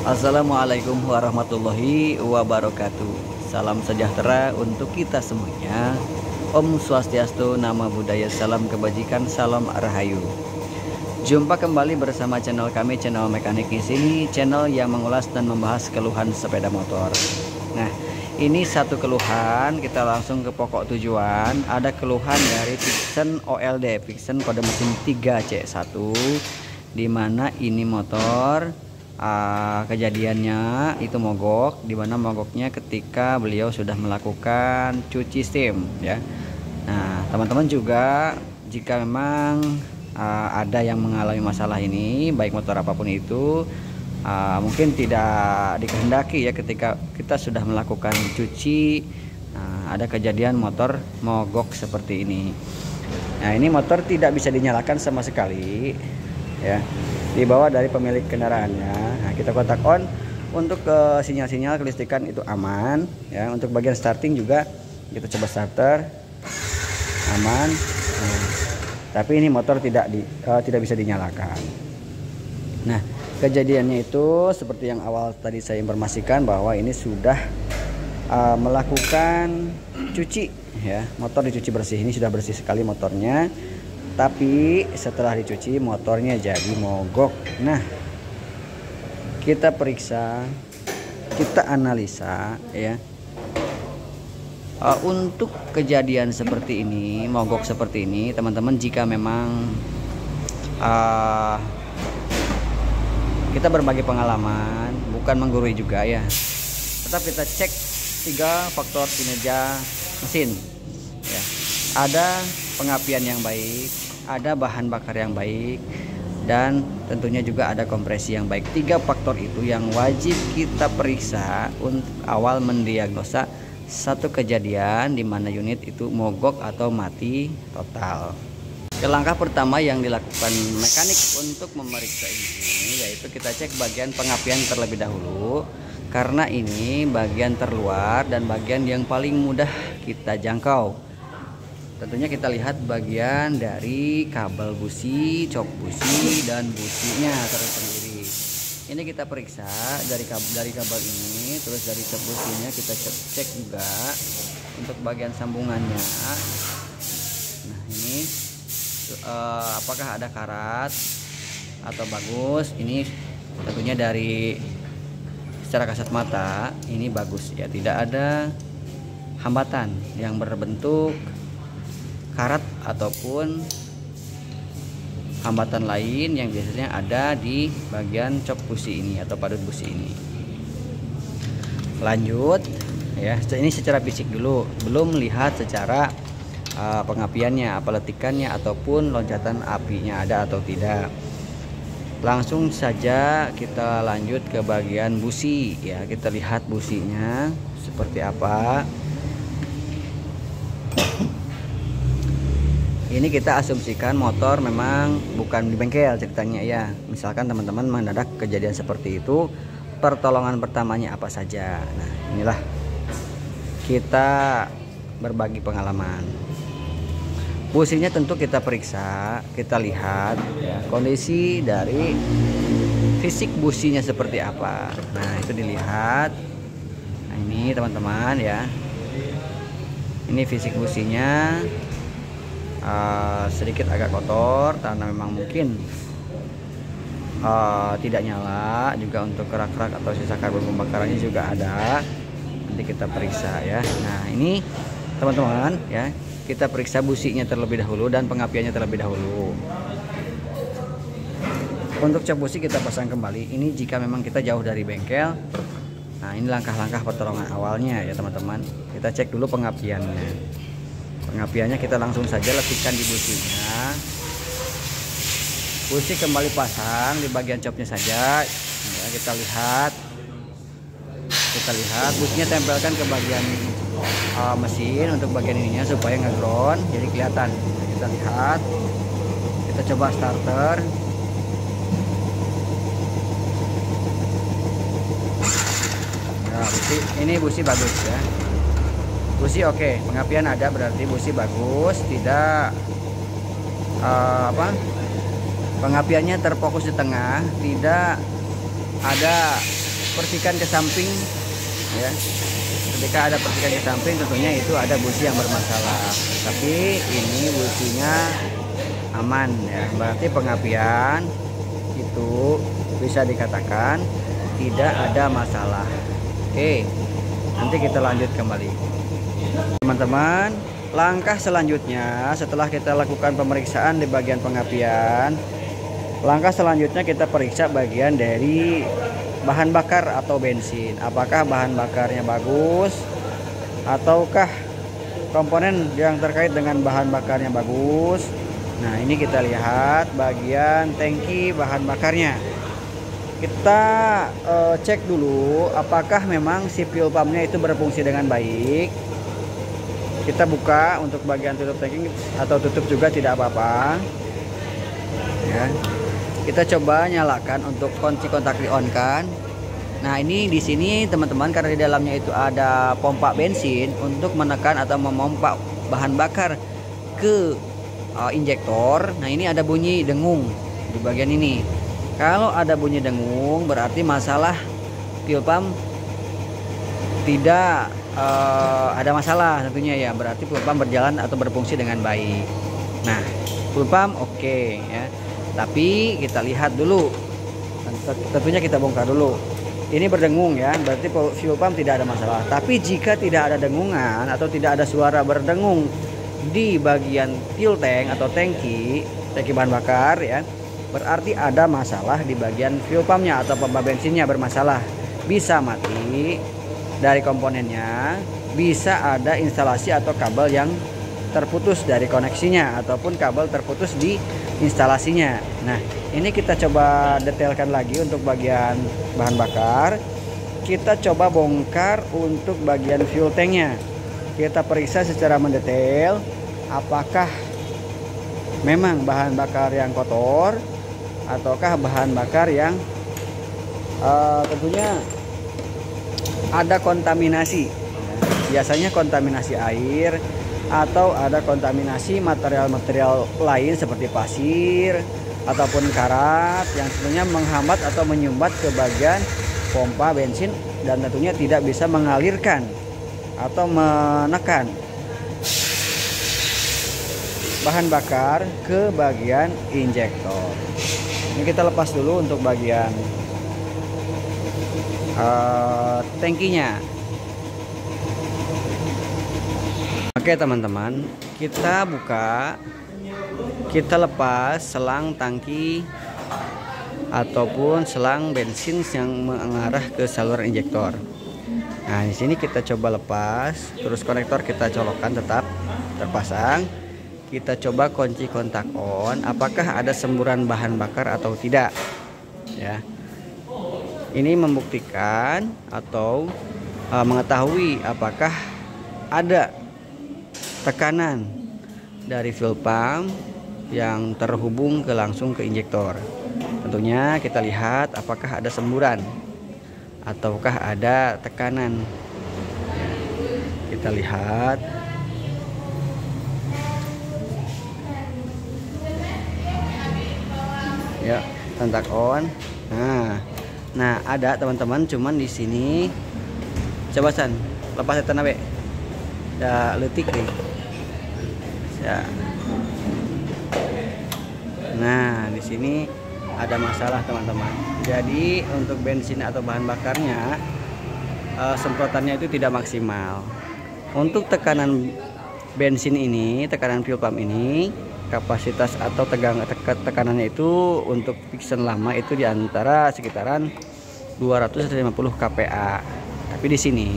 Assalamualaikum warahmatullahi wabarakatuh. Salam sejahtera untuk kita semuanya. Om Swastiastu, Nama Budaya, Salam Kebajikan, Salam Rahayu. Jumpa kembali bersama channel kami, channel Mekanik di sini, channel yang mengulas dan membahas keluhan sepeda motor. Nah, ini satu keluhan, kita langsung ke pokok tujuan. Ada keluhan dari Vixen OLD, Vixen kode mesin 3C1, dimana ini motor kejadiannya itu mogok, dimana mogoknya ketika beliau sudah melakukan cuci steam ya. Nah, teman-teman juga jika memang ada yang mengalami masalah ini, baik motor apapun itu, mungkin tidak dikehendaki ya ketika kita sudah melakukan cuci, ada kejadian motor mogok seperti ini. Nah, ini motor tidak bisa dinyalakan sama sekali ya, dibawa dari pemilik kendaraannya. Nah, kita kotak on untuk sinyal-sinyal kelistrikan itu aman ya. Untuk bagian starting juga kita coba starter, aman. Nah, tapi ini motor tidak bisa dinyalakan. Nah, kejadiannya itu seperti yang awal tadi saya informasikan bahwa ini sudah melakukan cuci ya. Motor dicuci bersih, ini sudah bersih sekali motornya. Tapi setelah dicuci motornya jadi mogok. Nah, kita periksa, kita analisa ya. Untuk kejadian seperti ini, mogok seperti ini, teman-teman, jika memang kita berbagi pengalaman, bukan menggurui juga ya, tetap kita cek 3 faktor kinerja mesin ya. Ada pengapian yang baik, ada bahan bakar yang baik, dan tentunya juga ada kompresi yang baik. 3 faktor itu yang wajib kita periksa untuk awal mendiagnosa satu kejadian di mana unit itu mogok atau mati total. Langkah pertama yang dilakukan mekanik untuk memeriksa ini yaitu kita cek bagian pengapian terlebih dahulu, karena ini bagian terluar dan bagian yang paling mudah kita jangkau. Tentunya kita lihat bagian dari kabel busi, cok busi, dan businya tersendiri. Ini kita periksa dari kabel ini, terus dari cok businya kita cek juga untuk bagian sambungannya. Nah, ini apakah ada karat atau bagus? Ini tentunya dari secara kasat mata ini bagus ya, tidak ada hambatan yang berbentuk karat ataupun hambatan lain yang biasanya ada di bagian cok busi ini atau padut busi ini. Lanjut ya, ini secara fisik dulu, belum lihat secara pengapiannya, apa letikannya ataupun loncatan apinya ada atau tidak. Langsung saja kita lanjut ke bagian busi ya, kita lihat businya seperti apa. Ini kita asumsikan motor memang bukan di bengkel ceritanya ya. Misalkan teman-teman mendadak kejadian seperti itu, pertolongan pertamanya apa saja. Nah, inilah kita berbagi pengalaman. Businya tentu kita periksa, kita lihat ya, kondisi dari fisik businya seperti apa. Nah, itu dilihat. Nah, ini teman-teman ya. Ini fisik businya. Sedikit agak kotor karena memang mungkin tidak nyala, juga untuk kerak-kerak atau sisa karbon pembakarannya juga ada. Nanti kita periksa ya. Nah, ini teman-teman ya, kita periksa businya terlebih dahulu dan pengapiannya terlebih dahulu. Untuk cok busi kita pasang kembali. Ini jika memang kita jauh dari bengkel. Nah, ini langkah-langkah pertolongan awalnya ya teman-teman. Kita cek dulu pengapiannya. Pengapiannya kita langsung saja letikan di businya. Busi kembali pasang di bagian copnya saja ya, kita lihat businya tempelkan ke bagian mesin untuk bagian ininya supaya nge-ground jadi kelihatan. Kita lihat, kita coba starter. Nah, ini busi bagus ya. Busi oke, pengapian ada, berarti busi bagus, tidak pengapiannya terfokus di tengah, tidak ada percikan ke samping ya. Ketika ada percikan ke samping tentunya itu ada busi yang bermasalah. Tapi ini businya aman ya. Berarti pengapian itu bisa dikatakan tidak ada masalah. Oke, nanti kita lanjut kembali. Teman-teman, langkah selanjutnya setelah kita lakukan pemeriksaan di bagian pengapian, langkah selanjutnya kita periksa bagian dari bahan bakar atau bensin. Apakah bahan bakarnya bagus ataukah komponen yang terkait dengan bahan bakarnya bagus. Nah, ini kita lihat bagian tangki bahan bakarnya. Kita cek dulu apakah memang si fuel pumpnya itu berfungsi dengan baik. Kita buka untuk bagian tutup tangki atau tutup juga tidak apa-apa ya. Kita coba nyalakan untuk kunci kontak di on kan. Nah, ini di sini teman-teman, karena di dalamnya itu ada pompa bensin untuk menekan atau memompa bahan bakar ke injektor. Nah, ini ada bunyi dengung di bagian ini. Kalau ada bunyi dengung berarti masalah fuel pump tidak ada masalah tentunya ya. Berarti fuel pump berjalan atau berfungsi dengan baik. Nah, fuel pump oke ya. Tapi kita lihat dulu, tentunya kita bongkar dulu. Ini berdengung ya, berarti fuel pump tidak ada masalah. Tapi jika tidak ada dengungan atau tidak ada suara berdengung di bagian fuel tank atau tangki bahan bakar ya, berarti ada masalah di bagian fuel pumpnya atau pompa bensinnya bermasalah. Bisa mati dari komponennya, bisa ada instalasi atau kabel yang terputus dari koneksinya ataupun kabel terputus di instalasinya. Nah, ini kita coba detailkan lagi untuk bagian bahan bakar. Kita coba bongkar untuk bagian fuel tanknya. Kita periksa secara mendetail apakah memang bahan bakar yang kotor ataukah bahan bakar yang tentunya ada kontaminasi. Biasanya kontaminasi air atau ada kontaminasi material-material lain seperti pasir ataupun karat yang tentunya menghambat atau menyumbat ke bagian pompa bensin dan tentunya tidak bisa mengalirkan atau menekan bahan bakar ke bagian injektor. Ini kita lepas dulu untuk bagian tangkinya. Oke teman-teman, kita buka, kita lepas selang tangki ataupun selang bensin yang mengarah ke saluran injektor. Nah, di sini kita coba lepas, terus konektor kita colokkan tetap terpasang. Kita coba kunci kontak on, apakah ada semburan bahan bakar atau tidak. Ya, ini membuktikan atau mengetahui apakah ada tekanan dari fuel pump yang terhubung langsung ke injektor. Tentunya kita lihat apakah ada semburan ataukah ada tekanan. Kita lihat. Ya, kontak on. Nah, ada teman-teman, cuman di sini coba San, lepas setan abe. Ya, letik nih. Ya. Nah, di sini ada masalah teman-teman. Jadi untuk bensin atau bahan bakarnya semprotannya itu tidak maksimal. Untuk tekanan bensin ini, tekanan fuel pump ini, kapasitas atau tekanannya itu untuk Vixion lama itu di antara sekitaran 250 kPa. Tapi di sini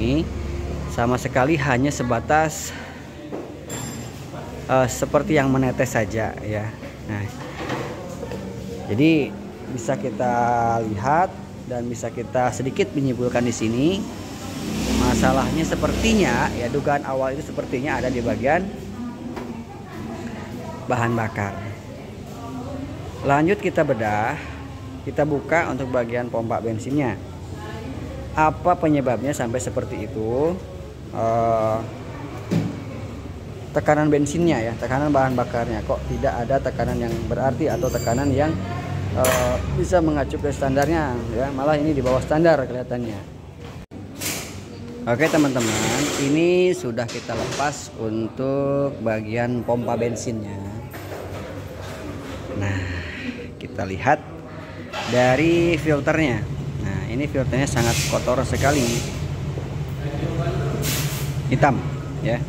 sama sekali hanya sebatas seperti yang menetes saja ya. Nah, jadi bisa kita lihat dan bisa kita sedikit menyimpulkan di sini masalahnya sepertinya ya, dugaan awal itu sepertinya ada di bagian bahan bakar. Lanjut kita bedah, kita buka untuk bagian pompa bensinnya. Apa penyebabnya sampai seperti itu? Tekanan bensinnya ya, tekanan bahan bakarnya kok tidak ada tekanan yang berarti atau tekanan yang bisa mengacu ke standarnya ya, malah ini di bawah standar kelihatannya. Oke teman-teman, ini sudah kita lepas untuk bagian pompa bensinnya. Nah, kita lihat dari filternya. Nah, ini filternya sangat kotor sekali, hitam ya.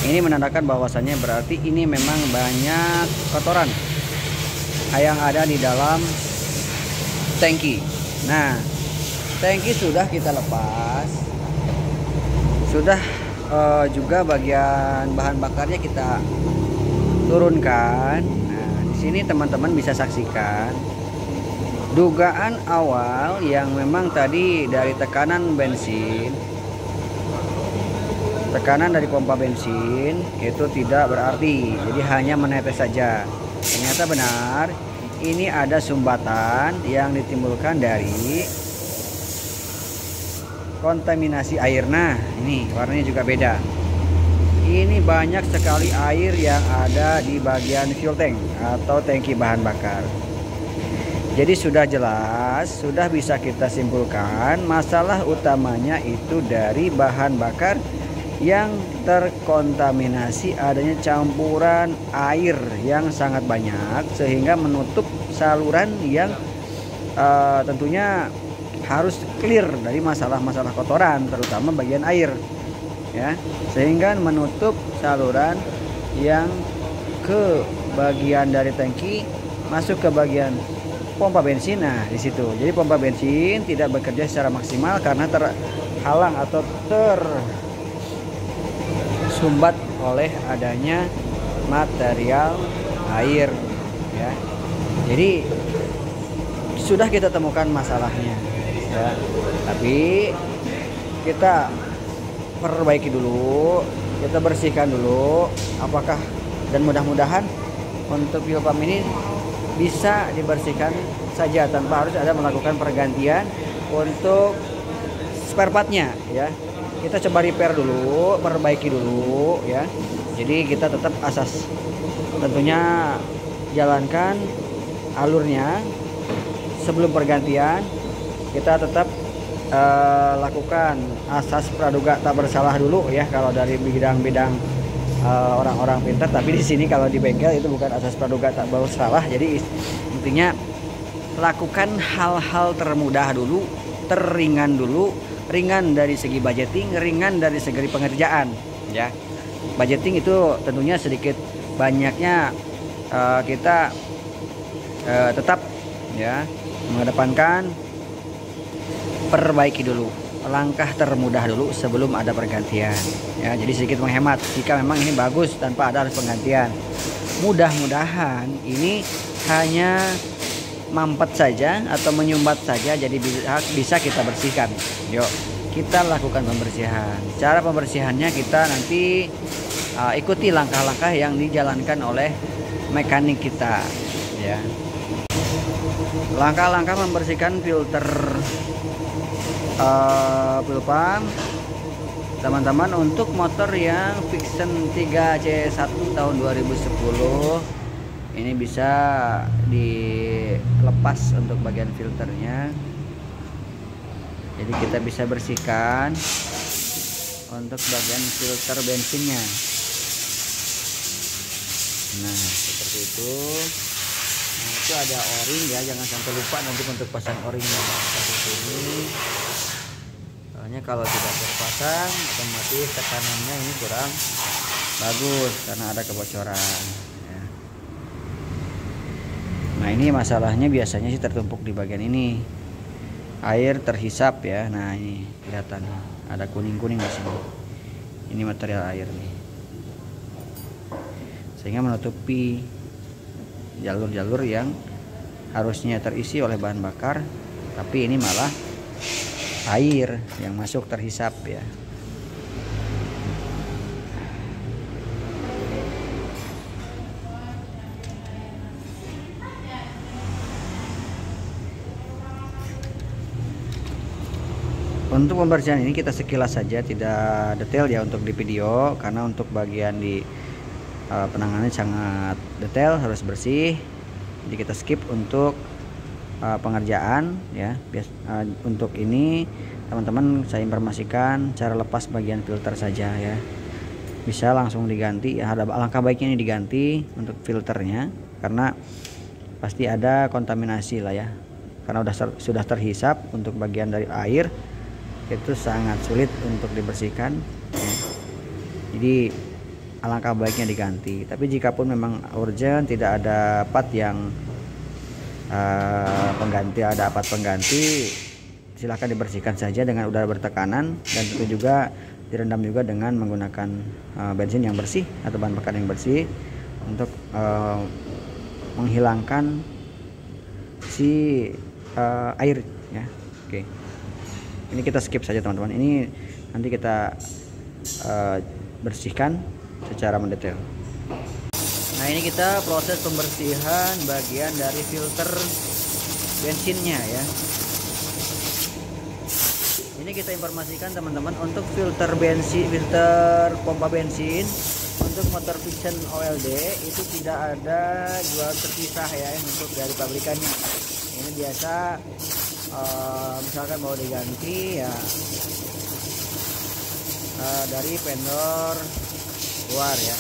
Ini menandakan bahwasannya berarti ini memang banyak kotoran yang ada di dalam tangki. Nah, tangki sudah kita lepas, sudah juga bagian bahan bakarnya kita turunkan. Nah, di sini teman-teman bisa saksikan dugaan awal yang memang tadi dari tekanan bensin, tekanan dari pompa bensin itu tidak berarti, jadi hanya menetes saja. Ternyata benar, ini ada sumbatan yang ditimbulkan dari kontaminasi air. Nah, ini warnanya juga beda. Ini banyak sekali air yang ada di bagian fuel tank atau tangki bahan bakar. Jadi sudah jelas, sudah bisa kita simpulkan masalah utamanya itu dari bahan bakar yang terkontaminasi adanya campuran air yang sangat banyak sehingga menutup saluran yang tentunya harus clear dari masalah-masalah kotoran, terutama bagian air ya, sehingga menutup saluran yang ke bagian dari tangki masuk ke bagian pompa bensin. Nah, di situ jadi pompa bensin tidak bekerja secara maksimal karena terhalang atau tersumbat oleh adanya material air ya. Jadi sudah kita temukan masalahnya ya, tapi kita perbaiki dulu, kita bersihkan dulu apakah, dan mudah-mudahan untuk fuel pump ini bisa dibersihkan saja tanpa harus ada melakukan pergantian untuk spare partnya ya. Kita coba repair dulu, perbaiki dulu ya. Jadi kita tetap asas tentunya jalankan alurnya sebelum pergantian. Kita tetap lakukan asas praduga tak bersalah dulu ya kalau dari bidang-bidang orang-orang pintar. Tapi di sini kalau di bengkel itu bukan asas praduga tak bersalah. Jadi intinya lakukan hal-hal termudah dulu, terringan dulu, ringan dari segi budgeting, ringan dari segi pengerjaan ya. Budgeting itu tentunya sedikit banyaknya kita tetap ya mengedepankan perbaiki dulu, langkah termudah dulu sebelum ada pergantian ya. Jadi sedikit menghemat jika memang ini bagus tanpa ada harus penggantian. Mudah-mudahan ini hanya mampet saja atau menyumbat saja, jadi bisa kita bersihkan. Yuk kita lakukan pembersihan. Cara pembersihannya kita nanti ikuti langkah-langkah yang dijalankan oleh mekanik kita ya. Langkah-langkah membersihkan filter fuel pump teman-teman untuk motor yang Vixen 3C1 tahun 2010 ini bisa dilepas untuk bagian filternya. Jadi kita bisa bersihkan untuk bagian filter bensinnya. Nah seperti itu. Nah itu ada o-ring ya, jangan sampai lupa nanti untuk pasang o-ringnya seperti ini. Soalnya kalau tidak terpasang otomatis tekanannya ini kurang bagus karena ada kebocoran ya. Nah ini masalahnya biasanya sih tertumpuk di bagian ini, air terhisap ya. Nah ini kelihatan ada kuning-kuning di sini, ini material air nih, sehingga menutupi jalur-jalur yang harusnya terisi oleh bahan bakar, tapi ini malah air yang masuk terhisap ya. Untuk pembersihan ini kita sekilas saja, tidak detail ya untuk di video, karena untuk bagian di penanganannya sangat detail, harus bersih. Jadi kita skip untuk pengerjaan ya. Untuk ini teman-teman saya informasikan cara lepas bagian filter saja ya, bisa langsung diganti ya. Ada alangkah baiknya ini diganti untuk filternya karena pasti ada kontaminasi lah ya, karena sudah terhisap. Untuk bagian dari air itu sangat sulit untuk dibersihkan ya. Jadi alangkah baiknya diganti. Tapi jikapun memang urgent, tidak ada part yang pengganti, ada part pengganti, silahkan dibersihkan saja dengan udara bertekanan, dan tentu juga direndam juga dengan menggunakan bensin yang bersih atau bahan bakar yang bersih untuk menghilangkan si air ya. Oke, ini kita skip saja teman-teman, ini nanti kita bersihkan secara mendetail. Nah, ini kita proses pembersihan bagian dari filter bensinnya ya. Ini kita informasikan teman-teman, untuk filter bensin, filter pompa bensin untuk motor Vision OLD itu tidak ada jual terpisah ya untuk dari pabrikannya. Ini biasa misalkan mau diganti ya dari vendor luar ya.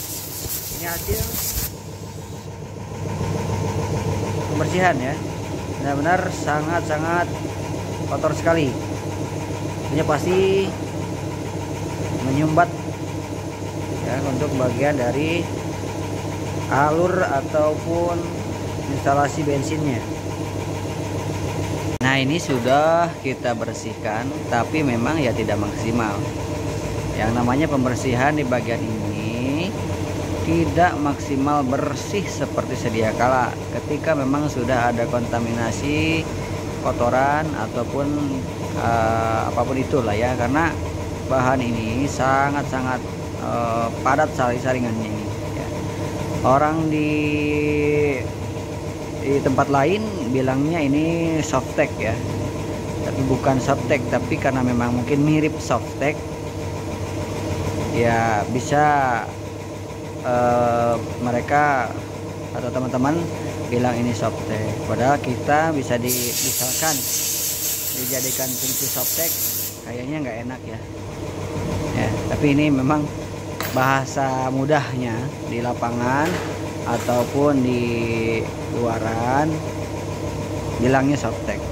Ini hasil pembersihan ya, benar-benar sangat-sangat kotor sekali. Ini pasti menyumbat ya untuk bagian dari alur ataupun instalasi bensinnya. Nah, ini sudah kita bersihkan, tapi memang ya tidak maksimal. Yang namanya pembersihan di bagian ini tidak maksimal bersih seperti sedia kala ketika memang sudah ada kontaminasi kotoran ataupun apapun itulah ya, karena bahan ini sangat-sangat padat saringannya ini ya. Orang di tempat lain bilangnya ini softtek ya, tapi bukan softtek, tapi karena memang mungkin mirip softtek ya, bisa mereka atau teman-teman bilang ini softtek, padahal kita bisa misalkan dijadikan fungsi softtek kayaknya nggak enak ya. Tapi ini memang bahasa mudahnya di lapangan ataupun di luaran bilangnya softtek.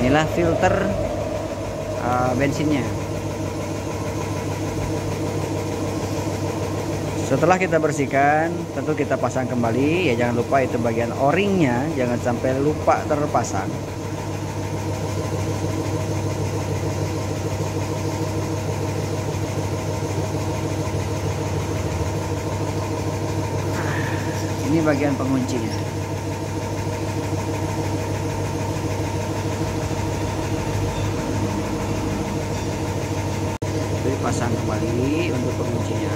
Inilah filter bensinnya. Setelah kita bersihkan, tentu kita pasang kembali ya. Jangan lupa itu bagian o-ringnya jangan sampai lupa terpasang. Ini bagian penguncinya. Jadi pasang kembali untuk penguncinya.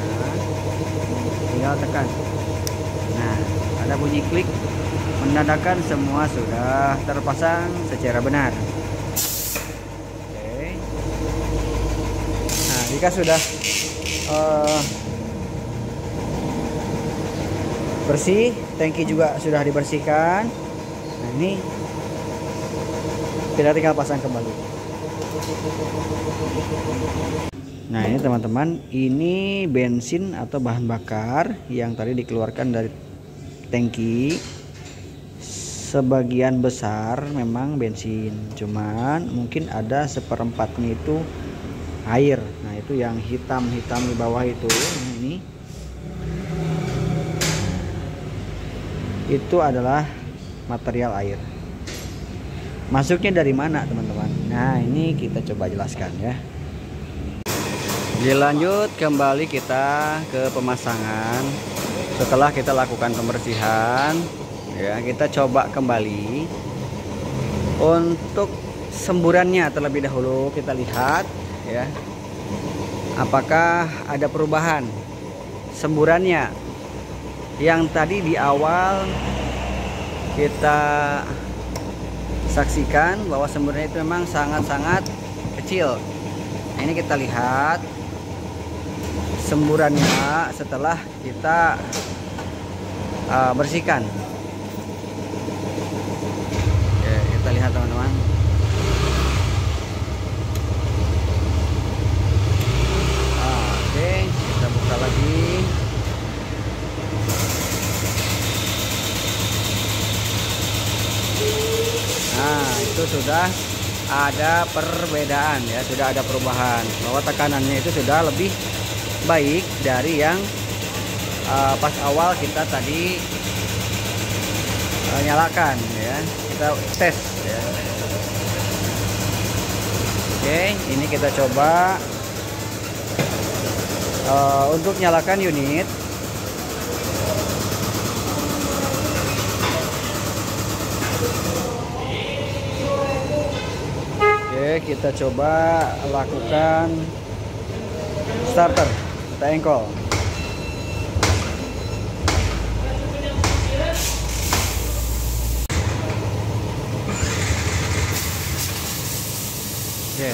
Tinggal tekan. Nah, ada bunyi klik, menandakan semua sudah terpasang secara benar. Oke. Nah, jika sudah bersih, tangki juga sudah dibersihkan. Nah, ini kita tinggal pasang kembali. Nah, ini teman-teman, ini bensin atau bahan bakar yang tadi dikeluarkan dari tangki. Sebagian besar memang bensin, cuman mungkin ada seperempatnya itu air. Nah, itu yang hitam-hitam di bawah itu. Nah, ini itu adalah material air. Masuknya dari mana teman-teman? Nah, ini kita coba jelaskan ya. Dilanjut kembali kita ke pemasangan. Setelah kita lakukan pembersihan ya, kita coba kembali untuk semburannya terlebih dahulu. Kita lihat ya, apakah ada perubahan semburannya. Yang tadi di awal kita saksikan bahwa semburannya itu memang sangat-sangat kecil. Nah, ini kita lihat semburannya setelah kita bersihkan. Oke, kita lihat lihat teman-teman. Oke, kita buka lagi. Nah, itu sudah ada perbedaan ya, sudah ada perubahan bahwa tekanannya itu sudah lebih baik dari yang pas awal kita tadi nyalakan ya, kita tes ya. Oke, ini kita coba untuk nyalakan unit. Oke, kita coba lakukan starter, kita engkol. Oke,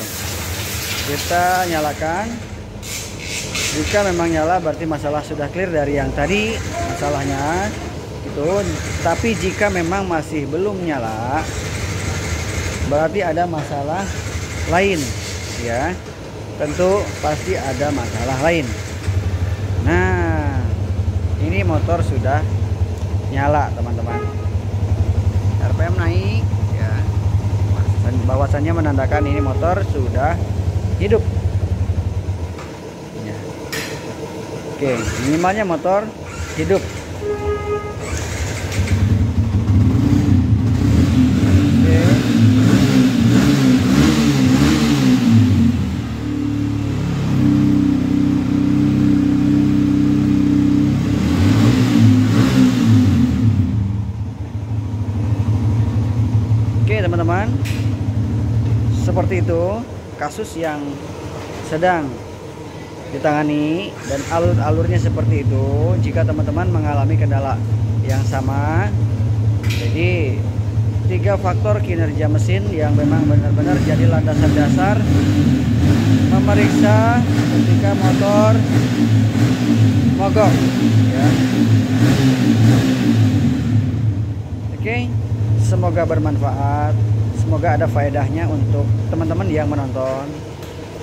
kita nyalakan. Jika memang nyala berarti masalah sudah clear dari yang tadi masalahnya itu. Tapi jika memang masih belum nyala berarti ada masalah lain ya, tentu pasti ada masalah lain. Nah, ini motor sudah nyala teman-teman, RPM naik ya, bahwasannya menandakan ini motor sudah hidup ya. Oke, minimalnya motor hidup. Oke teman-teman, seperti itu kasus yang sedang ditangani dan alur-alurnya seperti itu. Jika teman-teman mengalami kendala yang sama, jadi 3 faktor kinerja mesin yang memang benar-benar jadi landasan dasar memeriksa ketika motor mogok ya. Oke, semoga bermanfaat, semoga ada faedahnya untuk teman-teman yang menonton.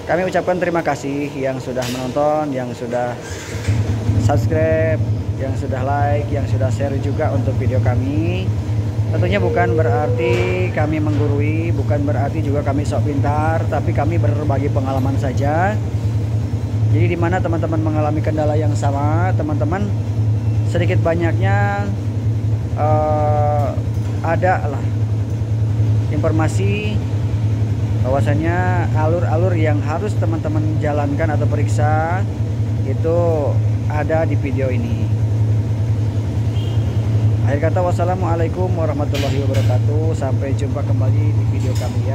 Kami ucapkan terima kasih yang sudah menonton, yang sudah subscribe, yang sudah like, yang sudah share juga untuk video kami. Tentunya bukan berarti kami menggurui, bukan berarti juga kami sok pintar, tapi kami berbagi pengalaman saja. Jadi di mana teman-teman mengalami kendala yang sama, teman-teman sedikit banyaknya ada lah informasi bahwasanya alur-alur yang harus teman-teman jalankan atau periksa itu ada di video ini. Akhir kata, wassalamualaikum warahmatullahi wabarakatuh. Sampai jumpa kembali di video kami ya.